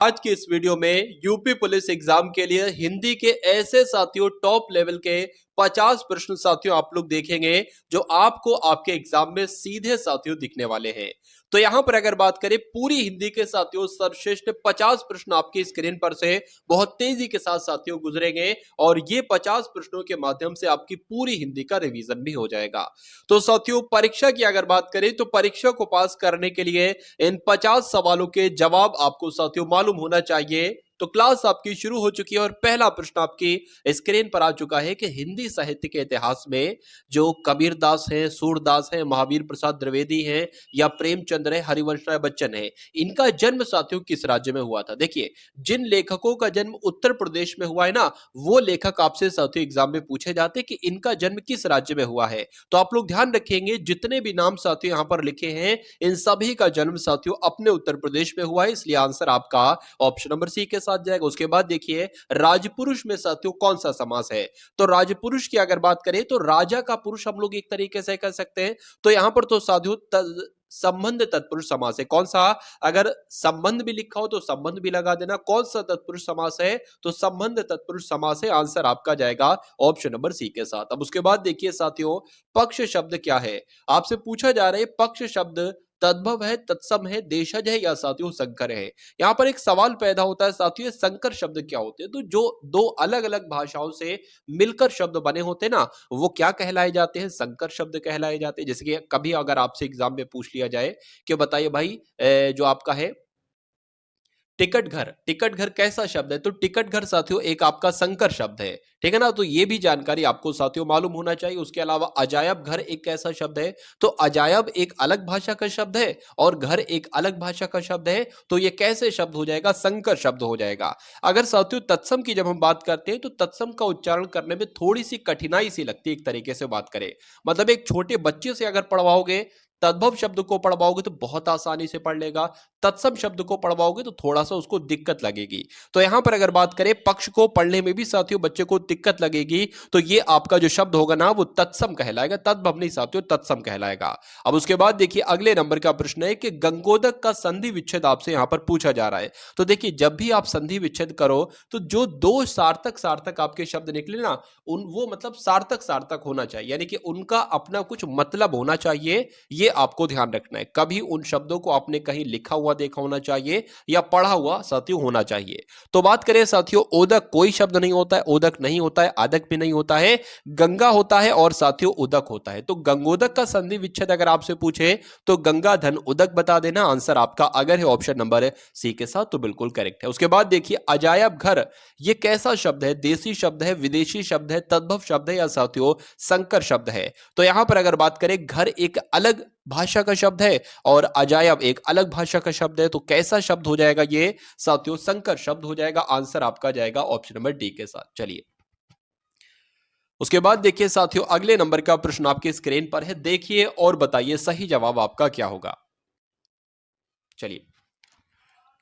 आज की इस वीडियो में यूपी पुलिस एग्जाम के लिए हिंदी के ऐसे साथियों टॉप लेवल के 50 प्रश्न साथियों आप लोग देखेंगे जो आपको आपके एग्जाम में सीधे साथियों दिखने वाले हैं। तो यहां पर अगर बात करें पूरी हिंदी के साथियों सर्वश्रेष्ठ 50 प्रश्न आपकी स्क्रीन पर से बहुत तेजी के साथ साथियों गुजरेंगे और ये 50 प्रश्नों के माध्यम से आपकी पूरी हिंदी का रिवीजन भी हो जाएगा। तो साथियों परीक्षा की अगर बात करें तो परीक्षा को पास करने के लिए इन 50 सवालों के जवाब आपको साथियों मालूम होना चाहिए। तो क्लास आपकी शुरू हो चुकी है और पहला प्रश्न आपकी स्क्रीन पर आ चुका है कि हिंदी साहित्य के इतिहास में जो कबीरदास हैं, सूरदास हैं, महावीर प्रसाद द्विवेदी हैं या प्रेमचंद्र है, हरिवंश राय बच्चन है, इनका जन्म साथियों किस राज्य में हुआ था। देखिए जिन लेखकों का जन्म उत्तर प्रदेश में हुआ है ना, वो लेखक आपसे साथियों एग्जाम में पूछे जाते कि इनका जन्म किस राज्य में हुआ है। तो आप लोग ध्यान रखेंगे जितने भी नाम साथियों यहां पर लिखे हैं इन सभी का जन्म साथियों अपने उत्तर प्रदेश में हुआ है, इसलिए आंसर आपका ऑप्शन नंबर सी के साथ जाएगा। उसके बाद देखिए राजपुरुष में साथियों कौन सा समास है। तो राजपुरुष की अगर बात करें तो राजा का पुरुष हम लोग एक तरीके से कर सकते हैं। तो यहां पर तो साथियों संबंध तत्पुरुष समास है। कौन सा, अगर संबंध भी लिखा हो तो संबंध भी लगा देना। कौन सा तत्पुरुष समास है, तो संबंध तत्पुरुष समास है। आंसर आपका जाएगा ऑप्शन नंबर सी के साथ। अब उसके बाद देखिए साथियों पक्ष शब्द क्या है, आपसे पूछा जा रहा है पक्ष शब्द तद्भव है, तत्सम है, देशज है या साथियों संकर है। यहां पर एक सवाल पैदा होता है साथियों संकर शब्द क्या होते हैं। तो जो दो अलग अलग भाषाओं से मिलकर शब्द बने होते हैं ना, वो क्या कहलाए जाते हैं, संकर शब्द कहलाए जाते हैं। जैसे कि कभी अगर आपसे एग्जाम में पूछ लिया जाए कि बताइए भाई जो आपका है टिकट घर, टिकट घर कैसा शब्द है, तो टिकट घर साथियों एक आपका संकर शब्द है, ठीक है ना। तो ये भी जानकारी आपको साथियों मालूम होना चाहिए। उसके अलावा अजायब घर एक कैसा शब्द है, तो अजायब एक अलग भाषा का शब्द है और घर एक अलग भाषा का शब्द है। तो ये कैसे शब्द हो जाएगा, संकर शब्द हो जाएगा। अगर साथियों तत्सम की जब हम बात करते हैं तो तत्सम का उच्चारण करने में थोड़ी सी कठिनाई सी लगती है एक तरीके से बात करें। मतलब एक छोटे बच्चे से अगर पढ़वाओगे तद्भव शब्द को पढ़वाओगे तो बहुत आसानी से पढ़ लेगा, तत्सम शब्द को पढ़वाओगे तो थोड़ा सा उसको दिक्कत लगेगी। तो यहां पर अगर बात करें पक्ष को पढ़ने में भी साथियों बच्चे को दिक्कत लगेगी, तो ये आपका जो शब्द होगा ना वो तत्सम कहलाएगा, तद्भव नहीं साथियों तत्सम कहलाएगा। अब उसके बाद देखिए अगले नंबर का प्रश्न है कि गंगोदक का संधि विच्छेद आपसे यहां पर पूछा जा रहा है। तो देखिए जब भी आप संधि विच्छेद करो तो जो दो सार्थक सार्थक आपके शब्द निकले ना, उन वो मतलब सार्थक सार्थक होना चाहिए, यानी कि उनका अपना कुछ मतलब होना चाहिए। ये आपको ध्यान रखना है। कभी उन शब्दों को आपने कहीं लिखा हुआ देखा होना चाहिए या पढ़ा हुआ साथियों होना चाहिए। तो बात करें साथियों ओदक कोई शब्द नहीं होता है, ओदक नहीं होता है, आदक भी नहीं होता है, गंगा होता है और साथियों उदक होता है। तो गंगोदक का संधि विच्छेद अगर आपसे पूछे तो गंगा धन उदक बता देना। आंसर आपका अगर है ऑप्शन नंबर सी के साथ तो बिल्कुल करेक्ट है। उसके बाद देखिए अजायब घर ये कैसा शब्द है, देसी शब्द है, विदेशी शब्द है, तद्भव शब्द है या साथियों संकर शब्द है। तो यहां पर अगर बात करें घर एक अलग भाषा का शब्द है और अजायब एक अलग भाषा का शब्द है, तो कैसा शब्द हो जाएगा ये साथियों संकर शब्द हो जाएगा। आंसर आपका जाएगा ऑप्शन नंबर डी के साथ। चलिए उसके बाद देखिए साथियों अगले नंबर का प्रश्न आपकी स्क्रीन पर है, देखिए और बताइए सही जवाब आपका क्या होगा। चलिए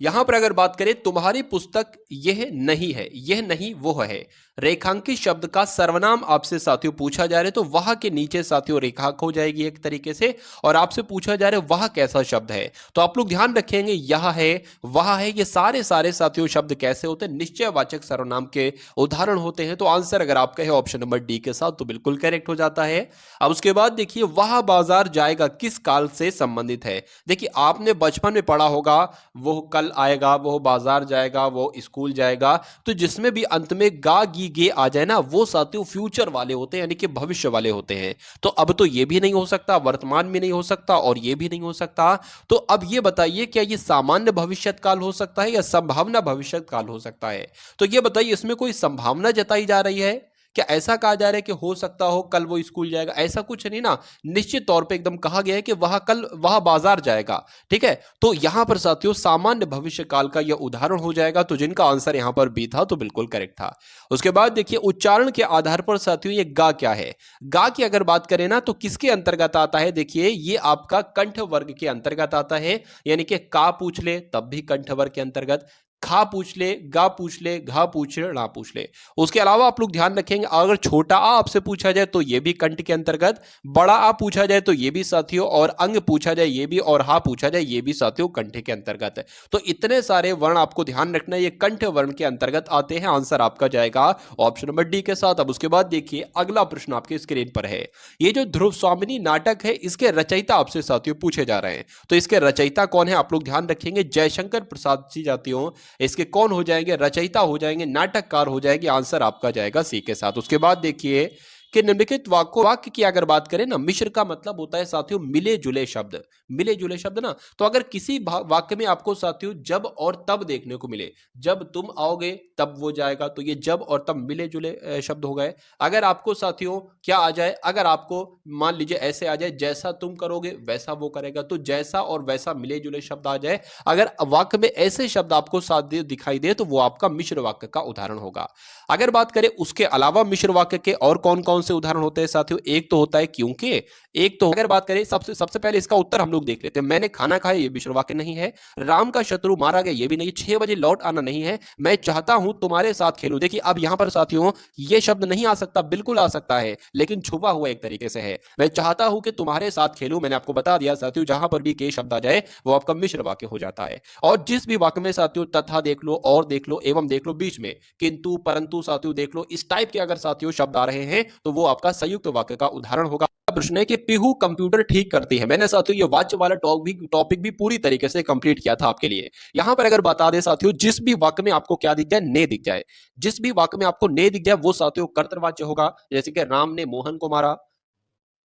यहां पर अगर बात करें तुम्हारी पुस्तक यह नहीं है, यह नहीं वो है, रेखांकित शब्द का सर्वनाम आपसे साथियों पूछा जा रहा है। तो वह के नीचे साथियों रेखा हो जाएगी एक तरीके से और आपसे पूछा जा रहा है वह कैसा शब्द है। तो आप लोग ध्यान रखेंगे यह है, वह है, ये सारे सारे साथियों शब्द कैसे होते हैं, निश्चयवाचक सर्वनाम के उदाहरण होते हैं। तो आंसर अगर आपका है ऑप्शन नंबर डी के साथ तो बिल्कुल करेक्ट हो जाता है। अब उसके बाद देखिए वह बाजार जाएगा किस काल से संबंधित है। देखिए आपने बचपन में पढ़ा होगा वो कल आएगा, वो बाजार जाएगा, वो स्कूल जाएगा। तो जिसमें भी अंत में गा गी गे आ जाए ना, वो साथियों फ्यूचर वाले होते हैं, यानी कि भविष्य वाले होते हैं। तो अब तो ये भी नहीं हो सकता, वर्तमान में नहीं हो सकता और ये भी नहीं हो सकता। तो अब ये बताइए क्या ये सामान्य भविष्यत काल हो सकता है या संभावना भविष्यत काल हो सकता है। तो ये बताइए इसमें कोई संभावना जताई जा रही है, क्या ऐसा कहा जा रहा है कि हो सकता हो कल वो स्कूल जाएगा, ऐसा कुछ नहीं ना। निश्चित तौर पे एकदम कहा गया है कि वह कल वह बाजार जाएगा, ठीक है। तो यहां पर साथियों सामान्य भविष्य काल का यह उदाहरण हो जाएगा। तो जिनका आंसर यहां पर बी था तो बिल्कुल करेक्ट था। उसके बाद देखिए उच्चारण के आधार पर साथियों ये गा क्या है। गा की अगर बात करें ना तो किसके अंतर्गत आता है, देखिए ये आपका कंठ वर्ग के अंतर्गत आता है, यानी कि का पूछ ले तब भी कंठ वर्ग के अंतर्गत, खा पूछ ले, गा पूछ ले, घा पूछ ले, णा पूछ ले। उसके अलावा आप लोग ध्यान रखेंगे, अगर छोटा आ आपसे पूछा जाए तो ये भी कंठ के अंतर्गत, बड़ा आ पूछा जाए तो ये भी साथियों, और अंग पूछा जाए ये भी, और हा पूछा जाए ये भी साथियों कंठ के अंतर्गत है। तो इतने सारे वर्ण आपको ध्यान रखना है, ये कंठ वर्ण के अंतर्गत आते हैं। आंसर आपका जाएगा ऑप्शन नंबर डी के साथ। अब उसके बाद देखिए अगला प्रश्न आपके स्क्रीन पर है। ये जो ध्रुव स्वामिनी नाटक है, इसके रचयिता आपसे साथियों पूछे जा रहे हैं। तो इसके रचयिता कौन है आप लोग ध्यान रखेंगे, जयशंकर प्रसाद जी जातियों इसके कौन हो जाएंगे, रचयिता हो जाएंगे, नाटककार हो जाएंगे। आंसर आपका जाएगा सी के साथ। उसके बाद देखिए कि निम्नलिखित वाक्य की अगर बात करें ना, मिश्र का मतलब होता है साथियों मिले जुले शब्द, मिले जुले शब्द ना। तो अगर किसी वाक्य में आपको साथियों जब और तब देखने को मिले, जब तुम आओगे तब वो जाएगा, तो ये जब और तब मिले जुले शब्द हो गए। अगर आपको साथियों क्या आ जाए, अगर आपको मान लीजिए ऐसे आ जाए, जैसा तुम करोगे वैसा वो करेगा, तो जैसा और वैसा मिले जुले शब्द आ जाए। अगर वाक्य में ऐसे शब्द आपको साथ दिखाई दे तो वो आपका मिश्र वाक्य का उदाहरण होगा। अगर बात करें उसके अलावा मिश्र वाक्य के और कौन कौन से उदाहरण होते हैं साथियों, एक तो होता है क्योंकि, एक तो अगर बात करें सबसे सबसे पहले इसका उत्तर हम लोग देख लेते हैं। मैंने खाना खाया, ये मिश्र वाक्य नहीं है। राम का शत्रु मारा गया, ये भी नहीं। 6 बजे लौट आना नहीं है। मैं चाहता हूं तुम्हारे साथ खेलूं, देखिए अब यहां पर साथियों ये शब्द नहीं आ सकता, बिल्कुल आ सकता है, लेकिन छुपा हुआ एक तरीके से है। मैं चाहता हूं कि तुम्हारे साथ खेलूं, मैंने आपको बता दिया साथियों, जहां पर भी के शब्द आ जाए वो आपका मिश्र वाक्य हो जाता है। और जिस भी वाक्य में साथियों तथा देख लो, और देख लो, एवं देख लो, बीच में किंतु परंतु साथियों देख लो, इस टाइप के अगर साथियों शब्द आ रहे हैं तो वो आपका संयुक्त वाक्य का उदाहरण होगा। प्रश्न है कि पीहू कंप्यूटर ठीक करती है। मैंने साथियों ये वाच्य वाला टॉपिक भी पूरी तरीके से कंप्लीट किया था आपके लिए। यहां पर अगर बता दें साथियों, जिस भी वाक्य में आपको क्या दिख जाए, ने दिख जाए, जिस भी वाक्य में आपको ने दिख जाए वो साथियों कर्तृवाच्य होगा। जैसे कि राम ने मोहन को मारा,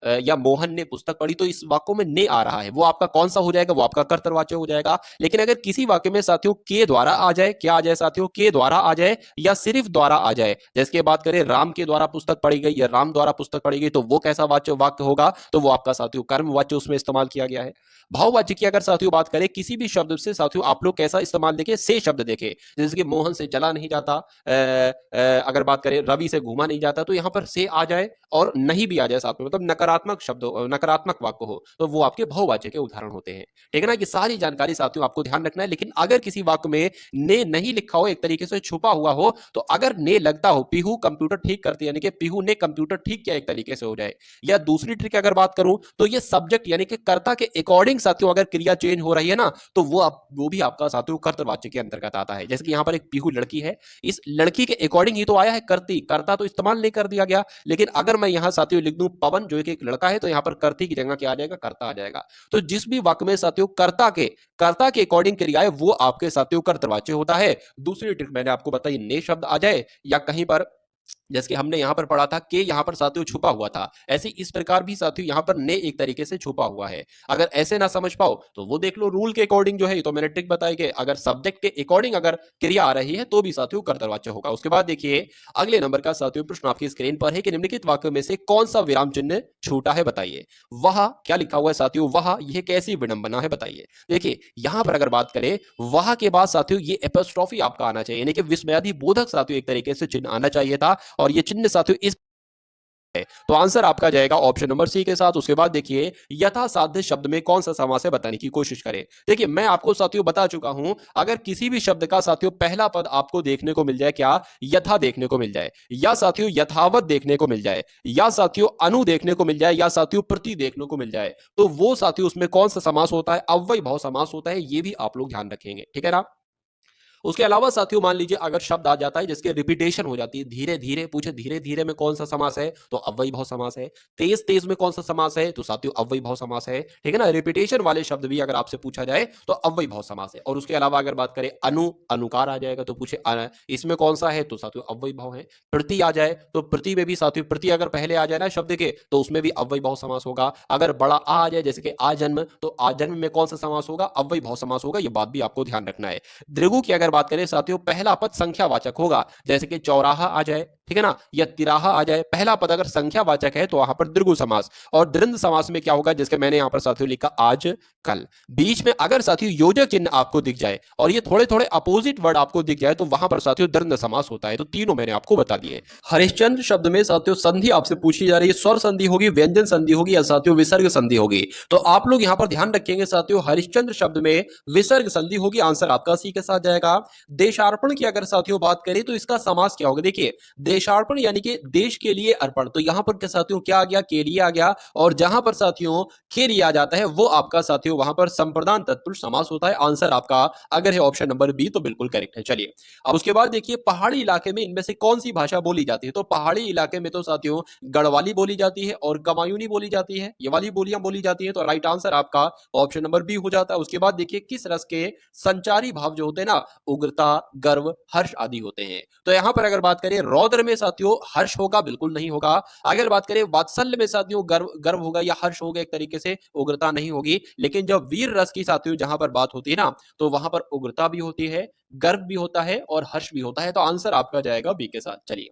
या मोहन ने पुस्तक पढ़ी, तो इस वाक्य में ने आ रहा है, वो आपका कौन सा हो जाएगा, वो आपका कर्तृवाच्य हो जाएगा। लेकिन अगर किसी वाक्य में साथियों के द्वारा आ जाए, क्या आ जाए साथियों, के द्वारा आ जाए या सिर्फ द्वारा आ जाए, जैसे कि बात करें राम के द्वारा पुस्तक पढ़ी गई या राम द्वारा पुस्तक पढ़ी गई, तो वो कैसा वाक्य होगा, तो वो आपका साथियों कर्मवाच्य उसमें इस्तेमाल किया गया है। भाववाच्य की अगर साथियों बात करें, किसी भी शब्द से साथियों आप लोग कैसा इस्तेमाल देखें, से शब्द देखें, जैसे कि मोहन से चला नहीं जाता, अगर बात करें रवि से घूमा नहीं जाता, तो यहां पर से आ जाए और नहीं भी आ जाए साथ में, मतलब नकारात्मक शब्द, नकारात्मक वाक्य हो, तो वो आपके बहुवाच्य के उदाहरण होते हैं। ठीक है ना, कि सारी जानकारी साथियों आपको ध्यान रखना है। लेकिन अगर किसी वाक्य में ने नहीं लिखा हो, एक तरीके से छुपा हुआ हो, तो अगर ने लगता हो, पीहू कंप्यूटर ठीक करती है, यानी कि पीहू ने कंप्यूटर ठीक किया, एक तरीके से हो जाए। या दूसरी ट्रिक अगर बात करूं तो ये सब्जेक्ट यानी कि कर्ता के अकॉर्डिंग साथियों अगर क्रिया चेंज हो रही है ना, तो वो भी आपका साथियों कर्तवाच्य के अंतर्गत आता है। जैसे कि यहां पर एक पीहू लड़की है, इस लड़की के अकॉर्डिंग ही तो आया है करती, कर्ता तो इस्तेमाल नहीं कर दिया गया। लेकिन अगर मैं यहां साथियों लिख दूं पवन जो एक लड़का है, तो यहां पर कर्ती की जगह क्या आ जाएगा, कर्ता आ जाएगा। तो जिस भी वाक्य में साथियों कर्ता के अकॉर्डिंग क्रिया है, वो आपके साथियों कर्तवाच्य होता है। दूसरी ट्रिक मैंने आपको बताई, ने शब्द आ जाए या कहीं पर, जैसे कि हमने यहां पर पढ़ा था कि यहां पर साथियों छुपा हुआ था, ऐसे इस प्रकार भी साथियों यहां पर ने एक तरीके से छुपा हुआ है। अगर ऐसे ना समझ पाओ तो वो देख लो रूल के अकॉर्डिंग, जो है तो मैंने ट्रिक बताई कि अगर सब्जेक्ट के अकॉर्डिंग अगर क्रिया आ रही है तो भी साथियों कर्तवाच्य होगा। उसके बाद देखिए अगले नंबर का साथियों प्रश्न आपकी स्क्रीन पर है कि निम्नलिखित वाक्य में से कौन सा विराम चिन्ह छूटा है, बताइए। वह क्या लिखा हुआ है साथियों, वह यह कैसी विडंबना है, बताइए। देखिए यहां पर अगर बात करें, वह के बाद साथियों ये एपोस्ट्रोफी आपका आना चाहिए, यानी कि विस्मयादि बोधक साथियों एक तरीके से चिन्ह आना चाहिए था, और ये चिन्ह साथियों इस है। तो आंसर आपका जाएगा ऑप्शन नंबर सी के साथ। उसके बाद देखिए यथासाध्य शब्द में कौन सा समास है, बताने की कोशिश करें। देखिए मैं आपको साथियों बता चुका हूं, अगर किसी भी शब्द का साथियों पहला पद आपको देखने को मिल जाए, क्या यथा देखने को मिल जाए, या साथियों यथावत देखने को मिल जाए, या साथियों अनु देखने को मिल जाए, या साथियों प्रति देखने को मिल जाए, तो वो साथियों उसमें कौन सा समास होता है, अव्यय भाव समास होता है। ये भी आप लोग ध्यान रखेंगे, ठीक है ना। उसके अलावा साथियों मान लीजिए अगर शब्द आ जाता है जिसके रिपीटेशन हो जाती है, धीरे धीरे पूछे, धीरे धीरे में कौन सा समास है, तो अव्ययी भाव समास है। तेज तेज में कौन सा समास है, तो साथियों अव्ययी भाव समास है। ठीक है ना, रिपीटेशन वाले शब्द भी अगर आपसे पूछा जाए तो अव्ययी भाव समास है। और उसके अलावा अगर बात करें अनुकार आ जाएगा, तो पूछे इसमें कौन सा है, तो साथियों अव्ययी भाव है। प्रति आ जाए तो प्रति में भी साथियों, प्रति अगर पहले आ जाए ना शब्द के, तो उसमें भी अव्ययी भाव समास होगा। अगर बड़ा आ जाए जैसे कि आजन्म, तो आजन्म में कौन सा समास होगा, अव्ययी भाव समास होगा। ये बात भी आपको ध्यान रखना है। द्विगु की अगर बात करें साथियों, पहला पद संख्यावाचक होगा, जैसे कि चौराहा आ जाए, ठीक है ना, या तिराहा आ जाए, पहला पद अगर संख्यावाचक है तो वहां पर द्विगु समास। और द्वंद्व समास में क्या होगा, जिसके मैंने यहां पर साथियों लिखा आज कल। बीच में अगर साथियों योजक चिन्ह आपको दिख जाए और ये थोड़े थोड़े अपोजिट वर्ड आपको दिख जाए तो वहां पर साथियों द्वंद्व समास होता है। तो तीनों मैंने आपको बता दिए। हरिश्चंद्र शब्द में साथियों संधि आपसे पूछी जा रही है, स्वर संधि होगी, व्यंजन संधि होगी, या साथियों विसर्ग संधि होगी। तो आप लोग यहां पर ध्यान रखेंगे साथियों, हरिश्चंद्र शब्द में विसर्ग संधि होगी, आंसर आपका सी के साथ जाएगा। देशार्पण की अगर साथियों बात करें तो इसका समास क्या होगा, देखिए देशार्पण यानी कि देश के लिए अर्पण, तो यहां पर साथियों क्या आ गया, के लिए आ गया। और जहां पर साथियों के लिए आ जाता है वो आपका साथियों वहां पर संप्रदान तत्पुरुष समास होता है। आंसर आपका अगर है ऑप्शन नंबर बी तो बिल्कुल करेक्ट है। चलिए अब उसके बाद देखिए, पहाड़ी इलाके में इनमें से कौन सी भाषा बोली जाती है। तो पहाड़ी इलाके में तो साथियों गढ़वाली बोली जाती है और कमायूनी बोली जाती है, ये वाली बोलियां बोली जाती है। तो राइट आंसर आपका ऑप्शन नंबर बी हो जाता है। उसके बाद देखिए, किस रस के संचारी भाव जो होते हैं ना, उग्रता, गर्व, हर्ष आदि होते हैं। तो यहां पर अगर बात करें रौद्र में साथियों हर्ष होगा, बिल्कुल नहीं होगा। अगर बात करें वात्सल्य में साथियों गर्व गर्व होगा या हर्ष होगा, एक तरीके से उग्रता नहीं होगी। लेकिन जब वीर रस की साथियों जहां पर बात होती है ना, तो वहां पर उग्रता भी होती है, गर्व भी होता है और हर्ष भी होता है। तो आंसर आपका जाएगा बी के साथ। चलिए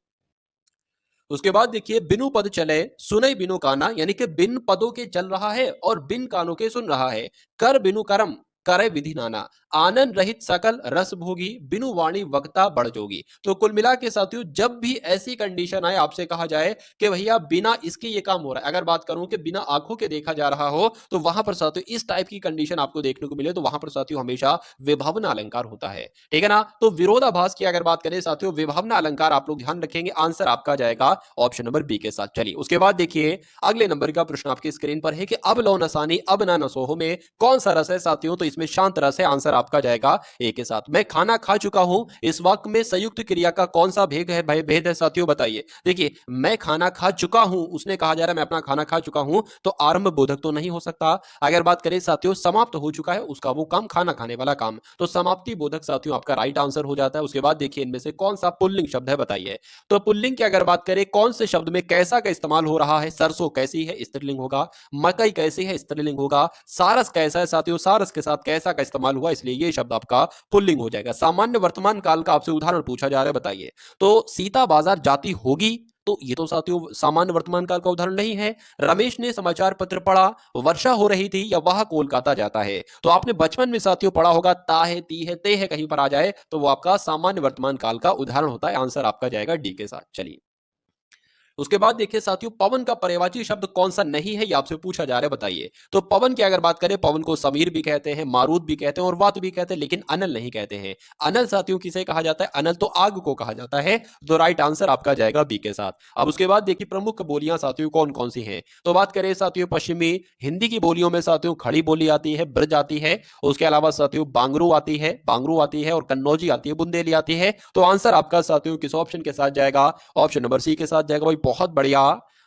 उसके बाद देखिए, बिनु पद चले सुनई बिनु काना, यानी कि बिन पदों के चल रहा है और बिन कानों के सुन रहा है। कर बिनु करम करे विधि नाना, आनंद रहित सकल रस भोगी, बिनु वाणी वक्ता बढ़ जोगी। तो कुल मिला के साथियों, जब भी ऐसी कंडीशन आए, आपसे कहा जाए कि भैया बिना इसके ये काम हो रहा है, अगर बात करूं कि बिना आंखों के देखा जा रहा हो, तो वहां पर साथियों इस टाइप की कंडीशन आपको देखने को मिले तो वहां पर साथियों हमेशा विभावना अलंकार होता है। ठीक है ना, तो विरोधाभास की अगर बात करें साथियों, विभावना अलंकार आप लोग ध्यान रखेंगे, आंसर आपका जाएगा ऑप्शन नंबर बी के साथ। चलिए उसके बाद देखिए, अगले नंबर का प्रश्न आपकी स्क्रीन पर है कि अब लो नसानी अब ना नसोहो में कौन सा रस है साथियों। तो इसमें शांत रस है, आंसर आपका जाएगा ए के साथ। मैं खाना खा चुका हूं, इस वाक्य में संयुक्त क्रिया का कौन सा भेद है, भाई भेद है साथियों, बताइए। देखिए मैं खाना खा चुका हूं, उसने कहा जा रहा है मैं अपना खाना खा चुका हूं, तो आरंभ बोधक तो नहीं हो सकता। अगर बात करें साथियों समाप्त हो चुका है उसका वो काम, खाना खाने वाला काम, तो समाप्ति बोधक साथियों आपका राइट आंसर हो जाता है। उसके बाद देखिए, इनमें से कौन सा पुल्लिंग शब्द है, बताइए। तो पुल्लिंग की अगर बात करें, कौन से शब्द में कैसा का इस्तेमाल हो रहा है। सरसों कैसी है, स्त्रीलिंग होगा। मकई कैसी है, स्त्रीलिंग होगा। सारस कैसा है साथियों, सारस के साथ कैसा का इस्तेमाल हुआ, इसलिए ये शब्द आपका पुल्लिंग हो जाएगा। सामान्य वर्तमान काल का आपसे उदाहरण पूछा जा रहा है, बताइए। तो सीता बाजार जाती होगी, तो ये तो साथियों सामान्य वर्तमान काल का उदाहरण नहीं है। रमेश ने समाचार पत्र पढ़ा, वर्षा हो रही थी, या वह कोलकाता जाता है। तो आपने बचपन में साथियों पढ़ा होगा, ता है, ती है, ते है, कहीं पर आ जाए तो वो आपका सामान्य वर्तमान काल का उदाहरण होता है। आंसर आपका जाएगा डी के साथ। चलिए उसके बाद देखिए साथियों, पवन का पर्यायवाची शब्द कौन सा नहीं है, ये आपसे पूछा जा रहा है, बताइए। तो पवन की अगर बात करें, पवन को समीर भी कहते हैं, मारूद भी कहते हैं और वात भी कहते हैं, लेकिन अनल नहीं कहते हैं। अनल साथियों किसे कहा जाता है, अनल तो आग को कहा जाता है। तो राइट आंसर आपका जाएगा बी के साथ। अब उसके बाद देखिए, प्रमुख बोलियां साथियों कौन कौन सी हैं। तो बात करें साथियों पश्चिमी हिंदी की बोलियों में साथियों खड़ी बोली आती है, ब्रज आती है, उसके अलावा साथियों बांगरू आती है, और कन्नौजी आती है, बुंदेली आती है। तो आंसर आपका साथियों किस ऑप्शन के साथ जाएगा, ऑप्शन नंबर सी के साथ जाएगा। भाई बहुत बढ़िया,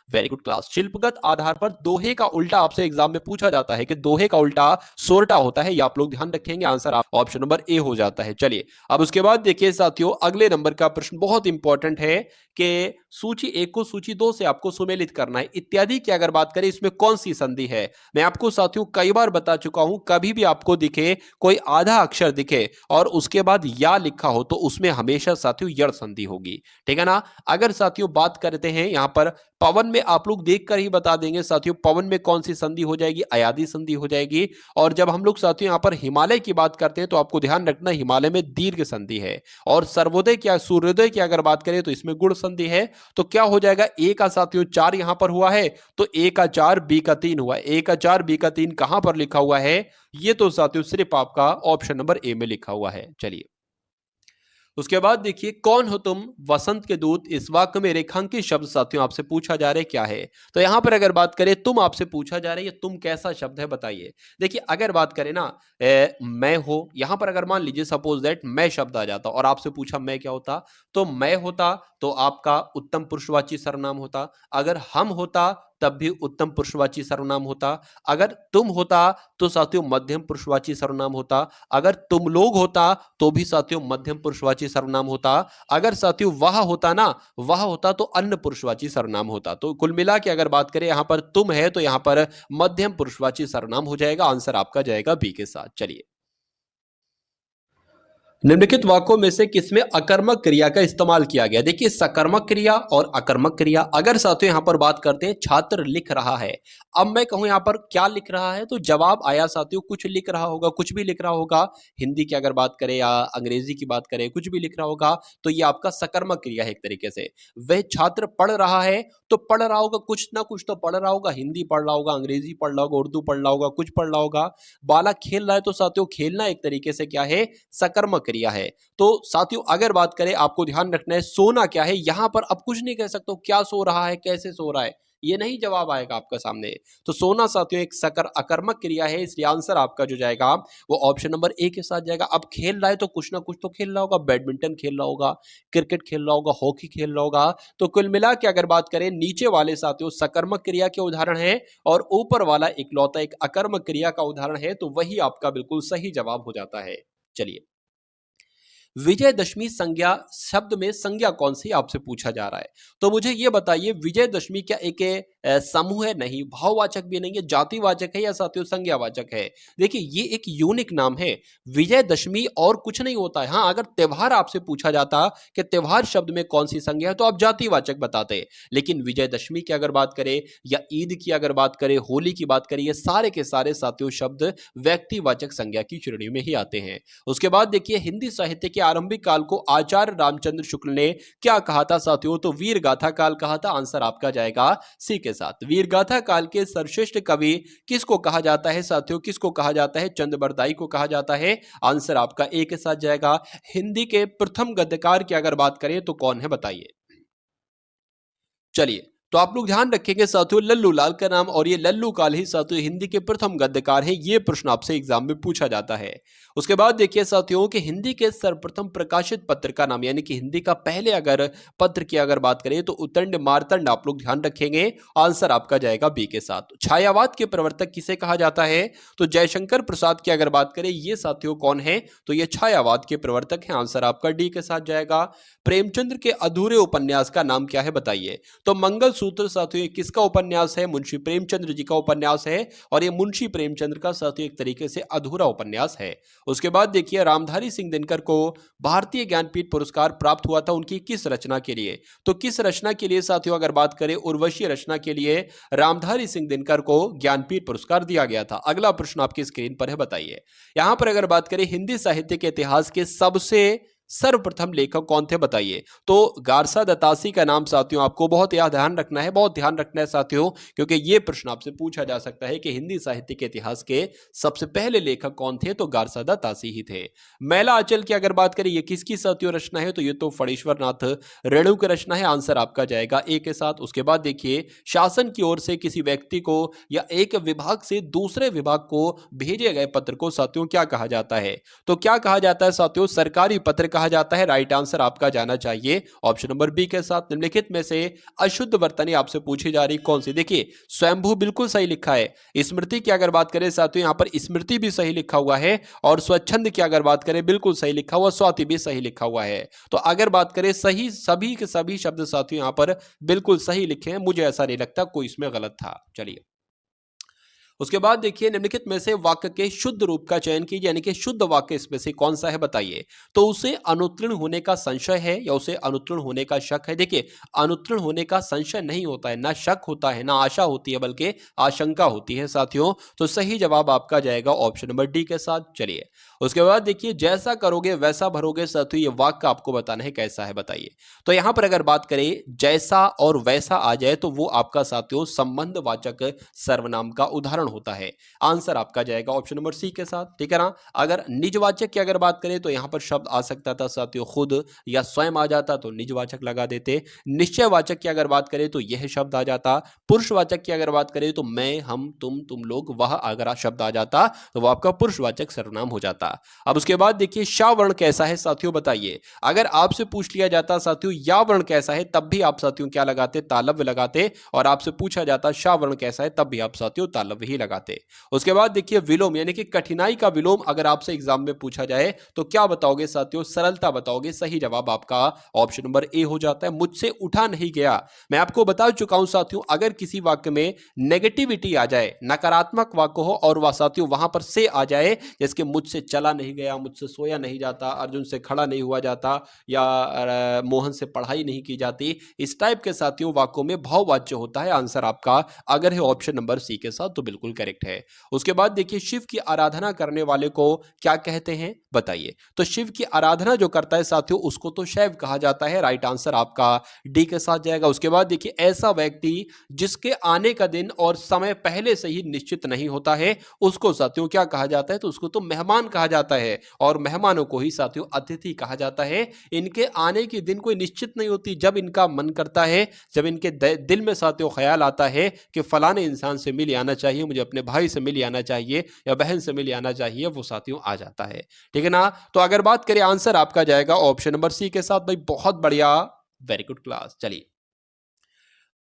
वेरी गुड क्लास। शिल्पगत आधार पर दोहे का उल्टा आपसे एग्जाम में पूछा जाता है कि दोहे का उल्टा सोरठा होता है, ये आप लोग ध्यान रखेंगे, आंसर आप ऑप्शन नंबर ए हो जाता है। चलिए अब उसके बाद देखिए साथियों, अगले नंबर का प्रश्न बहुत इंपॉर्टेंट है कि सूची एक को सूची दो से आपको सुमेलित करना है, इत्यादि की अगर बात करें इसमें कौन सी संधि है। मैं आपको साथियों कई बार बता चुका हूं, कभी भी आपको दिखे कोई आधा अक्षर दिखे और उसके बाद या लिखा हो तो उसमें हमेशा साथियों यड़ संधि होगी। ठीक है ना। अगर साथियों बात करते हैं यहां पर पवन में, आप लोग देखकर ही बता देंगे साथियों पवन में कौन सी संधि हो जाएगी, अयादी संधि हो जाएगी। और जब हम लोग साथियों यहां पर हिमालय की बात करते हैं तो आपको ध्यान रखना हिमालय में दीर्घ संधि है। और सर्वोदय क्या सूर्योदय की अगर बात करें तो इसमें गुण संधि है। तो क्या हो जाएगा, ए का साथियों 4 यहां पर हुआ है, तो ए का 4 बी का 3 हुआ। ए का 4 बी का 3 कहां पर लिखा हुआ है, ये तो साथियों सिर्फ आपका ऑप्शन नंबर ए में लिखा हुआ है। चलिए उसके बाद देखिए, कौन हो तुम वसंत के दूत, इस वाक्य में रेखांकित शब्द साथियों आपसे पूछा जा रहा है क्या है। तो यहां पर अगर बात करें, तुम आपसे पूछा जा रहा है, तुम कैसा शब्द है, बताइए। देखिए अगर बात करें ना, मैं हो, यहां पर अगर मान लीजिए सपोज दैट मैं शब्द आ जाता और आपसे पूछा मैं क्या होता, तो मैं होता तो आपका उत्तम पुरुषवाची सर्वनाम होता। अगर हम होता तब भी उत्तम पुरुषवाची सर्वनाम होता। अगर तुम होता तो साथियों मध्यम पुरुषवाची सर्वनाम होता। अगर तुम लोग होता तो भी साथियों मध्यम पुरुषवाची सर्वनाम होता। अगर साथियों वह होता ना, वह होता तो अन्य पुरुषवाची सर्वनाम होता। तो कुल मिला के अगर बात करें, यहां पर तुम है तो यहां पर मध्यम पुरुषवाची सर्वनाम हो जाएगा। आंसर आपका जाएगा बी के साथ। चलिए निम्नलिखित वाक्यों में से किसमें अकर्मक क्रिया का इस्तेमाल किया गया? देखिए, सकर्मक क्रिया और अकर्मक क्रिया। अगर साथियों यहां पर बात करते हैं, छात्र लिख रहा है। अब मैं कहूं यहां पर क्या लिख रहा है, तो जवाब आया साथियों, कुछ लिख रहा होगा, कुछ भी लिख रहा होगा। हिंदी की अगर बात करें या अंग्रेजी की बात करें, कुछ भी लिख रहा होगा, तो ये आपका सकर्मक क्रिया है एक तरीके से। वह छात्र पढ़ रहा है, तो पढ़ रहा होगा, कुछ ना कुछ तो पढ़ रहा होगा, हिंदी पढ़ रहा होगा, अंग्रेजी पढ़ रहा होगा, उर्दू पढ़ रहा होगा, कुछ पढ़ रहा होगा। बालक खेल रहा है, तो साथियों खेलना एक तरीके से क्या है, सकर्मक क्रिया है। तो साथियों अगर बात करें, आपको ध्यान रखना है सोना क्या है। यहां पर अब कुछ नहीं कह सकते क्या सो रहा है, कैसे सो रहा है, ये नहीं जवाब आएगा आपका सामने। तो सोना साथियों एक अकर्मक क्रिया है, इसलिए आंसर आपका जो जाएगा वो ऑप्शन नंबर ए के साथ जाएगा। अब खेल रहा है तो कुछ ना कुछ तो खेल रहा होगा, बैडमिंटन खेल रहा होगा, क्रिकेट खेल रहा होगा, हॉकी खेल रहा होगा। तो कुल मिला के अगर बात करें, नीचे वाले साथियों सकर्मक क्रिया के उदाहरण है और ऊपर वाला इकलौता एक अकर्मक क्रिया का उदाहरण है, तो वही आपका बिल्कुल सही जवाब हो जाता है। चलिए, विजयदशमी संज्ञा शब्द में संज्ञा कौन सी आपसे पूछा जा रहा है, तो मुझे यह बताइए विजयदशमी क्या एक समूह है? नहीं। भाववाचक भी नहीं है, जातिवाचक है या साथियों संज्ञावाचक है? देखिए ये एक यूनिक नाम है विजयदशमी, और कुछ नहीं होता है। हाँ, अगर त्योहार आपसे पूछा जाता कि त्योहार शब्द में कौन सी संज्ञा है, तो आप जातिवाचक बताते। लेकिन विजयदशमी की अगर बात करें या ईद की अगर बात करें, होली की बात करें, ये सारे के सारे साथियों शब्द व्यक्तिवाचक संज्ञा की श्रेणी में ही आते हैं। उसके बाद देखिए, हिंदी साहित्य के आरंभिक काल को आचार्य रामचंद्र शुक्ल ने क्या कहा था साथियों, तो वीर गाथा काल कहा था। आंसर आपका जाएगा सी के साथ। वीर गाथा काल के सर्वश्रेष्ठ कवि किसको कहा जाता है साथियों, किसको कहा जाता है? चंद बरदाई को कहा जाता है। आंसर आपका ए के साथ जाएगा। हिंदी के प्रथम गद्यकार की अगर बात करें तो कौन है, बताइए। चलिए, तो आप लोग ध्यान रखेंगे साथियों, लल्लू लाल का नाम, और ये लल्लू काल ही साथियों हिंदी के प्रथम गद्यकार है। ये प्रश्न आपसे एग्जाम में पूछा जाता है। उसके बाद देखिए साथियों कि हिंदी के सर्वप्रथम प्रकाशित पत्र का नाम, यानी कि हिंदी का पहले अगर पत्र की अगर बात करें तो उतंड मार्तंड आप लोग ध्यान रखेंगे। आंसर आपका जाएगा बी के साथ। छायावाद के प्रवर्तक किसे कहा जाता है, तो जयशंकर प्रसाद की अगर बात करें, ये साथियों कौन है, तो ये छायावाद के प्रवर्तक है। आंसर आपका डी के साथ जाएगा। प्रेमचंद्र के अधूरे उपन्यास का नाम क्या है, बताइए। तो मंगल सूत्र साथियों किसका उपन्यास है, मुंशी प्रेमचंद्र जी का उपन्यास है, और ये मुंशी प्रेमचंद्र का साथियों एक तरीके से अधूरा उपन्यास है। उसके बाद देखिए, रामधारी सिंह दिनकर को भारतीय ज्ञानपीठ पुरस्कार प्राप्त हुआ था उनकी किस रचना के लिए, तो किस रचना के लिए साथियों अगर बात करें, उर्वशी रचना के लिए रामधारी सिंह दिनकर को ज्ञानपीठ पुरस्कार दिया गया था। अगला प्रश्न आपकी स्क्रीन पर है, बताइए। यहां पर अगर बात करें हिंदी साहित्य के इतिहास के सबसे सर्वप्रथम लेखक कौन थे, बताइए। तो गारसा दत्तासी का नाम साथियों आपको बहुत याद ध्यान रखना है, बहुत ध्यान रखना है साथियों, क्योंकि यह प्रश्न आपसे पूछा जा सकता है कि हिंदी साहित्य के इतिहास के सबसे पहले लेखक कौन थे, तो गारसा दत्तासी ही थे। मैला आंचल की अगर बात करें, ये किसकी साथियों रचना है, तो ये तो फणीश्वर नाथ रेणु की रचना है। आंसर आपका जाएगा ए के साथ। उसके बाद देखिए, शासन की ओर से किसी व्यक्ति को या एक विभाग से दूसरे विभाग को भेजे गए पत्र को साथियों क्या कहा जाता है, तो क्या कहा जाता है साथियों, सरकारी पत्र कहा जाता है। राइट आंसर आपका जाना चाहिए ऑप्शन नंबर बी के साथ। निम्नलिखित में से अशुद्ध वर्तनी आपसे पूछी जा रही कौन सी, देखिए स्वयंभू बिल्कुल सही लिखा है। स्मृति की अगर बात करें साथियों, यहां पर स्मृति भी सही लिखा हुआ है, और स्वच्छंद की अगर बात करें बिल्कुल सही लिखा हुआ, स्वाति भी सही लिखा हुआ है। तो अगर बात करें सही, सभी के सभी शब्द साथियों यहां पर बिल्कुल सही लिखे हैं, मुझे ऐसा नहीं लगता कोई इसमें गलत था। चलिए, उसके बाद देखिए, निम्नलिखित में से वाक्य के शुद्ध रूप का चयन कीजिए, यानी कि शुद्ध वाक्य इसमें से कौन सा है, बताइए। तो उसे अनुत्तीर्ण होने का संशय है या उसे अनुत्तीर्ण होने का शक है? देखिए, अनुत्तीर्ण होने का संशय नहीं होता है, ना शक होता है, ना आशा होती है, बल्कि आशंका होती है साथियों। तो सही जवाब आपका जाएगा ऑप्शन नंबर डी के साथ। चलिए, उसके बाद देखिए, जैसा करोगे वैसा भरोगे साथियों, ये वाक्य आपको बताना है कैसा है, बताइए। तो यहां पर अगर बात करें जैसा और वैसा आ जाए, तो वो आपका साथियों संबंधवाचक सर्वनाम का उदाहरण होता है। आंसर आपका जाएगा ऑप्शन नंबर सी के साथ, ठीक है ना। अगर निजवाचक की अगर बात करें, तो यहां पर शब्द आ सकता था साथियों खुद या स्वयं आ जाता, तो निजवाचक लगा देते। निश्चयवाचक की अगर बात करें तो यह शब्द आ जाता। पुरुषवाचक की अगर बात करें तो मैं, हम, तुम लोग, वह अगर शब्द आ जाता तो वह आपका पुरुषवाचक सर्वनाम हो जाता। अब उसके बाद देखिए, शा वर्ण कैसा है साथियों, बताइए। अगर आपसे पूछ लिया जाता साथियों या वर्ण कैसा है, तब भी आप साथियों क्या लगाते, तालव्य लगाते, और आपसे पूछा जाता शा वर्ण कैसा है, तब भी आप साथियों तालव्य ही नहीं लगाते। उसके बाद देखिए विलोम यानी कि कठिनाई का विलोम अगर आपसे एग्जाम में पूछा जाए तो क्या बताओगे साथियों? सरलता बताओगे। सही जवाब आपका ऑप्शन नंबर ए हो जाता है, मुझसे उठा नहीं गया। मैं आपको बता चुका हूं साथियों, अगर किसी वाक्य में नेगेटिविटी आ जाए, नकारात्मक वाक्य हो और वह साथियों वहां पर से आ जाए, जैसे कि मुझसे चला नहीं गया, मुझसे सोया नहीं जाता, अर्जुन से खड़ा नहीं हुआ जाता, या मोहन से पढ़ाई नहीं की जाती, इस टाइप के साथियों वाक्यों में भाववाच्य होता है। आंसर आपका अगर है ऑप्शन नंबर सी के साथ तो बिल्कुल करेक्ट है। उसके बाद देखिए शिव की आराधना करने वाले को क्या कहते हैं बताइए? तो शिव की आराधना जो करता है साथियों उसको तो शैव कहा जाता है। राइट आंसर आपका डी के साथ जाएगा। उसके बाद देखिए ऐसा व्यक्ति जिसके आने का दिन और समय पहले से ही निश्चित नहीं होता है उसको साथियों क्या कहा जाता है? तो उसको तो मेहमान कहा जाता है, और मेहमानों को ही साथियों अतिथि कहा जाता है। इनके आने की दिन कोई निश्चित नहीं होती, जब इनका मन करता है, जब इनके दिल में साथियों ख्याल आता है कि फलाने इंसान से मिल आना चाहिए, मुझे अपने भाई से मिल आना चाहिए या बहन से मिल आना चाहिए, वो साथियों आ जाता है। ठीक है ना? तो अगर बात करें आंसर आपका जाएगा ऑप्शन नंबर सी के साथ। भाई बहुत बढ़िया, वेरी गुड क्लास। चलिए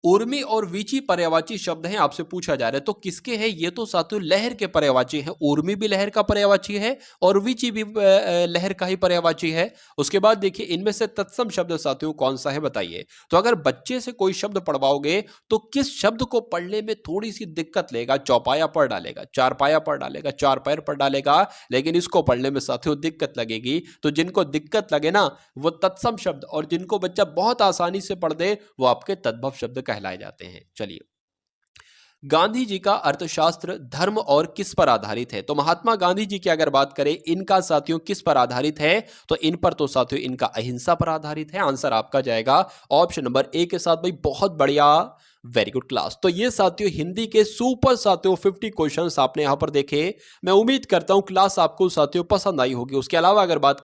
उर्मी और वीची पर्यायवाची शब्द हैं, आपसे पूछा जा रहा है तो किसके हैं? ये तो साथियों लहर के पर्यायवाची हैं। उर्मी भी लहर का पर्यायवाची है और वीची भी लहर का ही पर्यायवाची है। उसके बाद देखिए इनमें से तत्सम शब्द साथियों कौन सा है बताइए? तो अगर बच्चे से कोई शब्द पढ़वाओगे तो किस शब्द को पढ़ने में थोड़ी सी दिक्कत लेगा? चौपाया पढ़ डालेगा, चारपाया पढ़ डालेगा, चार पैर पढ़ डालेगा, लेकिन इसको पढ़ने में साथियों दिक्कत लगेगी। तो जिनको दिक्कत लगे ना वो तत्सम शब्द, और जिनको बच्चा बहुत आसानी से पढ़ दे वो आपके तद्भव शब्द कहलाए जाते हैं। चलिए गांधी जी का अर्थशास्त्र धर्म और किस पर आधारित है? तो महात्मा गांधी जी की अगर बात करें इनका साथियों किस पर आधारित है? तो इन पर तो साथियों इनका अहिंसा पर आधारित है। आंसर आपका जाएगा ऑप्शन नंबर ए के साथ। भाई बहुत बढ़िया, वेरी गुड क्लास। तो ये साथियों हिंदी के सुपर साथियों 50 क्वेश्चंस आपने यहां पर देखे। मैं उम्मीद करता हूं क्लास आपको साथियों पसंद आई होगी। उसके अलावा अगर बात